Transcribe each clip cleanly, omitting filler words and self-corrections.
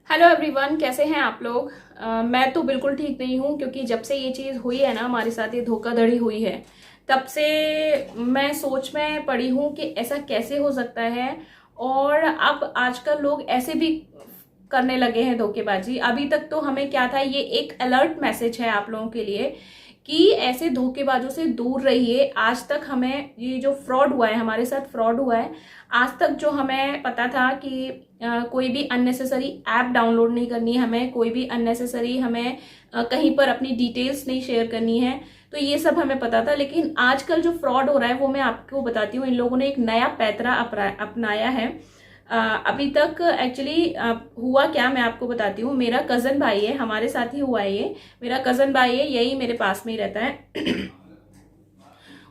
Hello everyone, कैसे हैं आप लोग। मैं तो बिल्कुल ठीक नहीं हूँ क्योंकि जब से ये चीज़ हुई है ना, हमारे साथ ये धोखाधड़ी हुई है, तब से मैं सोच में पड़ी हूँ कि ऐसा कैसे हो सकता है। और अब आजकल लोग ऐसे भी करने लगे हैं धोखेबाजी। अभी तक तो हमें क्या था, ये एक अलर्ट मैसेज है आप लोगों के लिए कि ऐसे धोखेबाजों से दूर रहिए। आज तक हमें ये जो फ्रॉड हुआ है, हमारे साथ फ्रॉड हुआ है, आज तक जो हमें पता था कि कोई भी अननेसेसरी ऐप डाउनलोड नहीं करनी है, हमें कोई भी अननेसेसरी हमें कहीं पर अपनी डिटेल्स नहीं शेयर करनी है, तो ये सब हमें पता था। लेकिन आजकल जो फ्रॉड हो रहा है वो मैं आपको बताती हूँ। इन लोगों ने एक नया पैतरा अपनाया है। अभी तक एक्चुअली हुआ क्या, मैं आपको बताती हूँ। मेरा कजन भाई है, हमारे साथ ही हुआ है ये। मेरा कजन भाई है, यही मेरे पास में ही रहता है।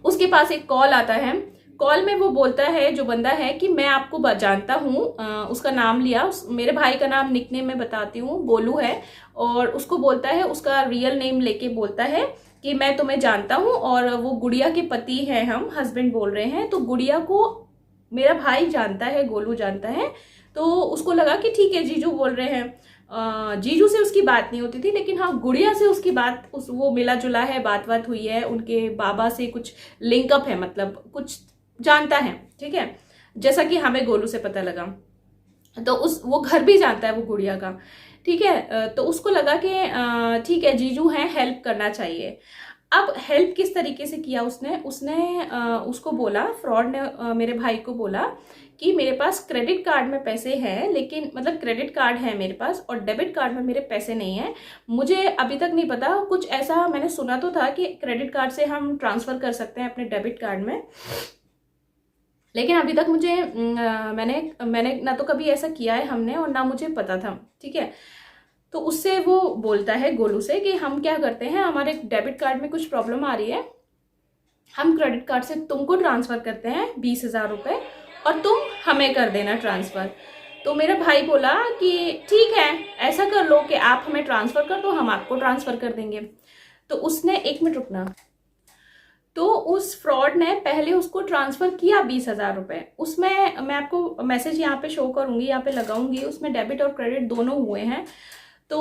उसके पास एक कॉल आता है। कॉल में वो बोलता है, जो बंदा है, कि मैं आपको जानता हूँ। उसका नाम लिया, मेरे भाई का नाम निकनेम में बताती हूँ, गोलू है। और उसको बोलता है, उसका रियल नेम लेके बोलता है कि मैं तुम्हें जानता हूँ और वो गुड़िया के पति है, हम हस्बैंड बोल रहे हैं। तो गुड़िया को मेरा भाई जानता है, गोलू जानता है। तो उसको लगा कि ठीक है, जीजू बोल रहे हैं। जीजू से उसकी बात नहीं होती थी, लेकिन हाँ, गुड़िया से उसकी बात, वो मिला जुला है, बात बात हुई है। उनके बाबा से कुछ लिंकअप है, मतलब कुछ जानता है, ठीक है, जैसा कि हमें गोलू से पता लगा। तो वो घर भी जानता है वो गुड़िया का, ठीक है। तो उसको लगा कि ठीक है, जीजू हैं, हेल्प करना चाहिए। अब हेल्प किस तरीके से किया उसने उसने उसको बोला, फ्रॉड ने मेरे भाई को बोला कि मेरे पास क्रेडिट कार्ड में पैसे हैं, लेकिन मतलब क्रेडिट कार्ड है मेरे पास और डेबिट कार्ड में मेरे पैसे नहीं है। मुझे अभी तक नहीं पता, कुछ ऐसा मैंने सुना तो था कि क्रेडिट कार्ड से हम ट्रांसफर कर सकते हैं अपने डेबिट कार्ड में, लेकिन अभी तक मुझे मैंने मैंने ना तो कभी ऐसा किया है हमने, और ना मुझे पता था, ठीक है। तो उससे वो बोलता है गोलू से कि हम क्या करते हैं, हमारे डेबिट कार्ड में कुछ प्रॉब्लम आ रही है, हम क्रेडिट कार्ड से तुमको ट्रांसफर करते हैं 20,000 रुपये, और तुम हमें कर देना ट्रांसफर। तो मेरा भाई बोला कि ठीक है, ऐसा कर लो कि आप हमें ट्रांसफर कर दो, हम आपको ट्रांसफर कर देंगे। तो उसने, 1 मिनट रुकना, तो उस फ्रॉड ने पहले उसको ट्रांसफर किया 20,000 रुपये। उसमें मैं आपको मैसेज यहाँ पे शो करूंगी, यहाँ पे लगाऊंगी, उसमें डेबिट और क्रेडिट दोनों हुए हैं। तो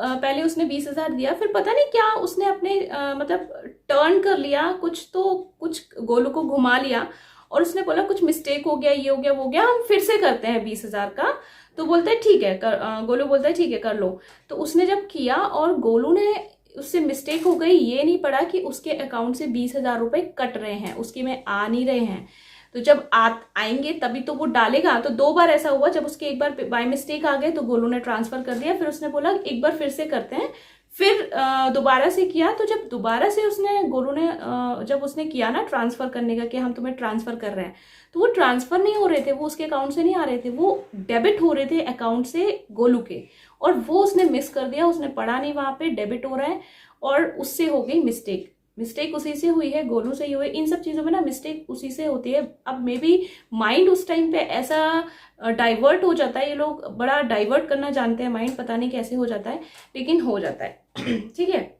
पहले उसने 20,000 दिया, फिर पता नहीं क्या उसने अपने मतलब टर्न कर लिया कुछ, तो कुछ गोलू को घुमा लिया, और उसने बोला कुछ मिस्टेक हो गया, ये हो गया, वो हो गया, हम फिर से करते हैं 20,000 का। तो बोलते हैं ठीक है गोलू बोलता है ठीक है, कर लो। तो उसने जब किया और गोलू ने, उससे मिस्टेक हो गई, ये नहीं पड़ा कि उसके अकाउंट से 20,000 रुपये कट रहे हैं, उसके में आ नहीं रहे हैं। तो जब आएंगे तभी तो वो डालेगा। तो 2 बार ऐसा हुआ, जब उसके एक बार बाय मिस्टेक आ गए तो गोलू ने ट्रांसफर कर दिया। फिर उसने बोला एक बार फिर से करते हैं, फिर दोबारा से किया। तो जब दोबारा से उसने, गोलू ने जब उसने किया ना ट्रांसफर करने का कि हम तुम्हें ट्रांसफर कर रहे हैं, तो वो ट्रांसफर नहीं हो रहे थे, वो उसके अकाउंट से नहीं आ रहे थे, वो डेबिट हो रहे थे अकाउंट से गोलू के। और वो उसने मिस कर दिया, उसने पढ़ा नहीं, वहां पे डेबिट हो रहा है, और उससे हो गई मिस्टेक। मिस्टेक उसी से हुई है, गोलू से ही हुई। इन सब चीजों में ना मिस्टेक उसी से होती है। अब मे बी माइंड उस टाइम पे ऐसा डाइवर्ट हो जाता है, ये लोग बड़ा डाइवर्ट करना जानते हैं माइंड, पता नहीं कैसे हो जाता है, लेकिन हो जाता है। ठीक है।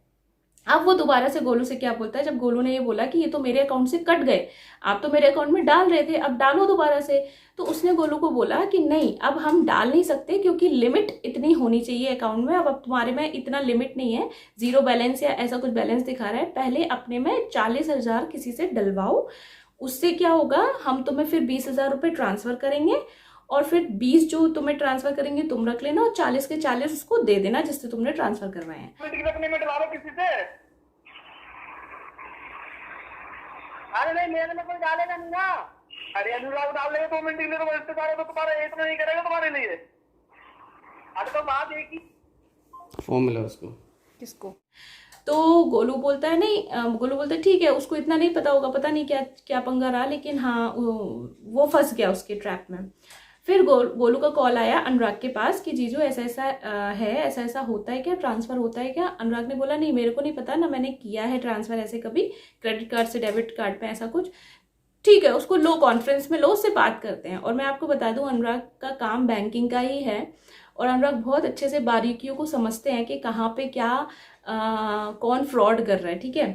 अब वो दोबारा से गोलू से क्या बोलता है, जब गोलू ने ये बोला कि ये तो मेरे अकाउंट से कट गए, आप तो मेरे अकाउंट में डाल रहे थे, अब डालो दोबारा से। तो उसने गोलू को बोला कि नहीं, अब हम डाल नहीं सकते, क्योंकि लिमिट इतनी होनी चाहिए अकाउंट में, अब तुम्हारे में इतना लिमिट नहीं है, जीरो बैलेंस या ऐसा कुछ बैलेंस दिखा रहा है। पहले अपने में 40,000 किसी से डलवाओ, उससे क्या होगा, हम तुम्हें फिर 20,000 रुपये ट्रांसफर करेंगे, और फिर 20 जो तुम्हें ट्रांसफर करेंगे तुम रख लेना, और 40 के 40 उसको दे देना जिससे तुमने ट्रांसफर करवाए हैं। रखने में डला किसी से। अरे नहीं, मेरे में कोई डालेगा नहीं ना। अरे अनुराग डाल लेगा 2 मिनट के लिए, तो रिश्तेदार है तो तुम्हारा इतना नहीं करेगा तुम्हारे लिए। अरे तो बात एक ही फॉर्म मिला उसको। किसको? तो गोलू बोलता है नहीं, गोलू बोलता है ठीक है, उसको इतना नहीं पता होगा, पता नहीं क्या क्या पंगा रहा, लेकिन हाँ वो फंस गया उसके ट्रैप में। फिर गोलू का कॉल आया अनुराग के पास कि जीजू ऐसा ऐसा है, ऐसा ऐसा होता है क्या, ट्रांसफर होता है क्या। अनुराग ने बोला नहीं, मेरे को नहीं पता ना, मैंने किया है ट्रांसफर ऐसे कभी, क्रेडिट कार्ड से डेबिट कार्ड पे ऐसा कुछ। ठीक है, उसको लो, कॉन्फ्रेंस में लो, उससे बात करते हैं। और मैं आपको बता दूं, अनुराग का काम बैंकिंग का ही है, और अनुराग बहुत अच्छे से बारीकियों को समझते हैं कि कहाँ पे क्या कौन फ्रॉड कर रहा है, ठीक है।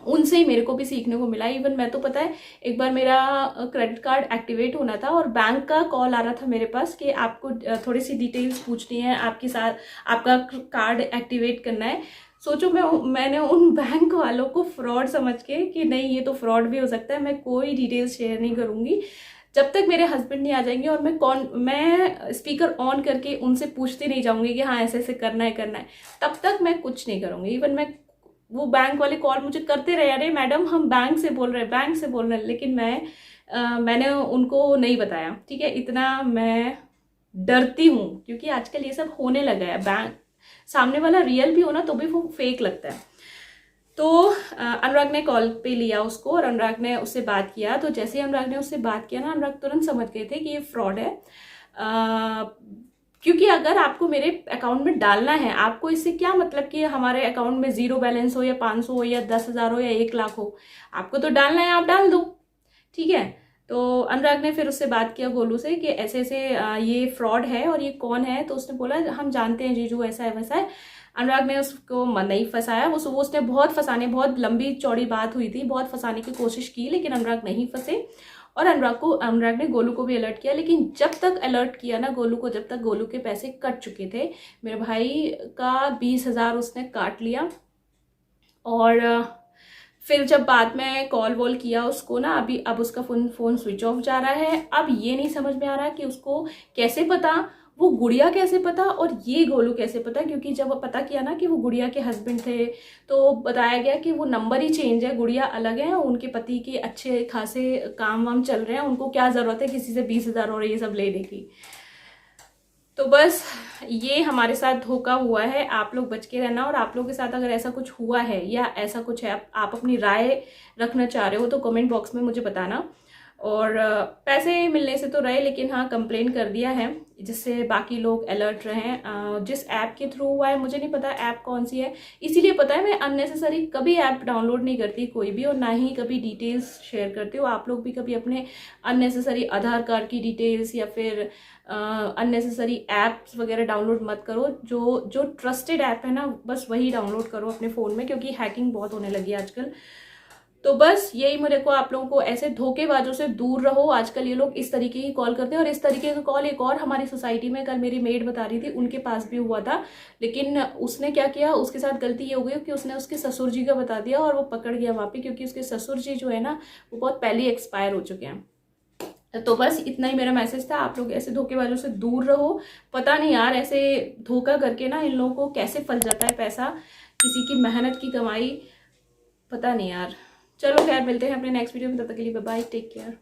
उनसे ही मेरे को भी सीखने को मिला। इवन मैं तो पता है एक बार मेरा क्रेडिट कार्ड एक्टिवेट होना था और बैंक का कॉल आ रहा था मेरे पास कि आपको थोड़ी सी डिटेल्स पूछनी है, आपके साथ आपका कार्ड एक्टिवेट करना है। सोचो मैंने उन बैंक वालों को फ्रॉड समझ के कि नहीं ये तो फ्रॉड भी हो सकता है, मैं कोई डिटेल्स शेयर नहीं करूँगी जब तक मेरे हस्बैंड नहीं आ जाएंगे, और मैं स्पीकर ऑन करके उनसे पूछती नहीं जाऊँगी कि हाँ ऐसे ऐसे करना है, तब तक मैं कुछ नहीं करूँगी। इवन वो बैंक वाले कॉल मुझे करते रहे, अरे मैडम हम बैंक से बोल रहे हैं, लेकिन मैंने उनको नहीं बताया। ठीक है, इतना मैं डरती हूँ क्योंकि आजकल ये सब होने लगा है। बैंक सामने वाला रियल भी हो ना तो भी वो फेक लगता है। तो अनुराग ने कॉल पे लिया उसको और अनुराग ने उससे बात किया। तो जैसे ही अनुराग ने उससे बात किया ना, अनुराग तुरंत समझ गए थे कि ये फ्रॉड है। क्योंकि अगर आपको मेरे अकाउंट में डालना है, आपको इससे क्या मतलब कि हमारे अकाउंट में 0 बैलेंस हो या 500 हो या 10,000 हो या 1 लाख हो, आपको तो डालना है, आप डाल दो। ठीक है, तो अनुराग ने फिर उससे बात किया गोलू से कि ऐसे ऐसे ये फ्रॉड है और ये कौन है। तो उसने बोला हम जानते हैं जीजू, ऐसा है वैसा है। अनुराग ने उसको नहीं फंसाया, उसने बहुत लंबी चौड़ी बात हुई थी, बहुत फंसाने की कोशिश की, लेकिन अनुराग नहीं फंसे। और अनुराग ने गोलू को भी अलर्ट किया, लेकिन जब तक अलर्ट किया ना गोलू को, जब तक गोलू के पैसे कट चुके थे, मेरे भाई का 20,000 उसने काट लिया। और फिर जब बाद में कॉल वॉल किया उसको ना, अब उसका फोन स्विच ऑफ जा रहा है। अब ये नहीं समझ में आ रहा कि उसको कैसे पता, वो गुड़िया कैसे पता और ये गोलू कैसे पता। क्योंकि जब पता किया ना कि वो गुड़िया के हस्बैंड थे तो बताया गया कि वो नंबर ही चेंज है, गुड़िया अलग है, उनके पति के अच्छे खासे काम वाम चल रहे हैं, उनको क्या ज़रूरत है किसी से 20,000 और ये सब लेने की। तो बस ये हमारे साथ धोखा हुआ है। आप लोग बच के रहना, और आप लोगों के साथ अगर ऐसा कुछ हुआ है या ऐसा कुछ है, आप अपनी राय रखना चाह रहे हो तो कमेंट बॉक्स में मुझे बताना। और पैसे मिलने से तो रहे, लेकिन हाँ कंप्लेन कर दिया है जिससे बाकी लोग अलर्ट रहें। जिस ऐप के थ्रू हुआ है मुझे नहीं पता ऐप कौन सी है, इसीलिए पता है मैं अननेसेसरी कभी ऐप डाउनलोड नहीं करती कोई भी, और ना ही कभी डिटेल्स शेयर करती हूँ। आप लोग भी कभी अपने अननेसेसरी आधार कार्ड की डिटेल्स या फिर अननेसेसरी ऐप्स वगैरह डाउनलोड मत करो। जो ट्रस्टेड ऐप है ना बस वही डाउनलोड करो अपने फ़ोन में, क्योंकि हैकिंग बहुत होने लगी है आजकल। तो बस यही मेरे को आप लोगों को, ऐसे धोखेबाजों से दूर रहो। आजकल ये लोग इस तरीके की कॉल करते हैं, और इस तरीके का कॉल एक और हमारी सोसाइटी में कल मेरी मेड बता रही थी उनके पास भी हुआ था। लेकिन उसने क्या किया, उसके साथ गलती ये हो गई कि उसने उसके ससुर जी का बता दिया और वो पकड़ गया वहाँ पे, क्योंकि उसके ससुर जी जो है ना वो बहुत पहले एक्सपायर हो चुके हैं। तो बस इतना ही मेरा मैसेज था, आप लोग ऐसे धोखेबाजों से दूर रहो। पता नहीं यार ऐसे धोखा करके ना इन लोगों को कैसे फंस जाता है पैसा, किसी की मेहनत की कमाई, पता नहीं यार। चलो खैर मिलते हैं अपने नेक्स्ट वीडियो में, तब तक के लिए बाय बाय, टेक केयर।